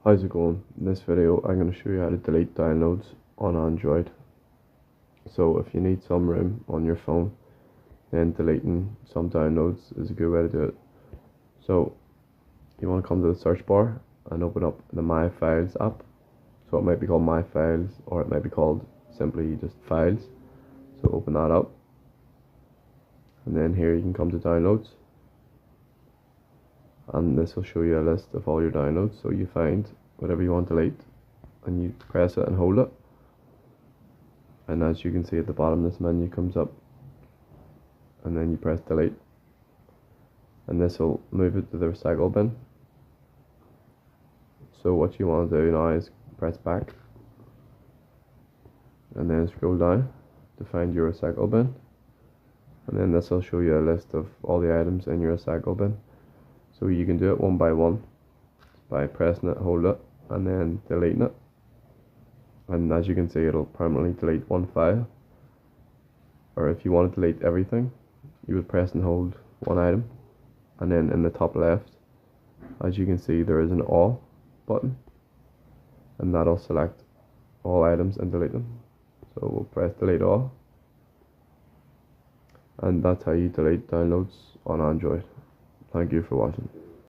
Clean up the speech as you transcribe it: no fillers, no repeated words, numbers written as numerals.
How's it going? In this video I'm going to show you how to delete downloads on Android. So if you need some room on your phone, then deleting some downloads is a good way to do it. So you want to come to the search bar and open up the My Files app. So it might be called My Files, or it might be called simply just Files. So open that up, and then here you can come to downloads, and this will show you a list of all your downloads. So you find whatever you want to delete and you press it and hold it, and as you can see at the bottom, this menu comes up, and then you press delete, and this will move it to the recycle bin. So what you want to do now is press back and then scroll down to find your recycle bin, and then this will show you a list of all the items in your recycle bin. So you can do it one by one by pressing it, hold it, and then deleting it, and as you can see, it'll permanently delete one file. Or if you want to delete everything, you would press and hold one item, and then in the top left, as you can see, there is an all button, and that'll select all items and delete them. So we'll press delete all, and that's how you delete downloads on Android. Thank you for watching.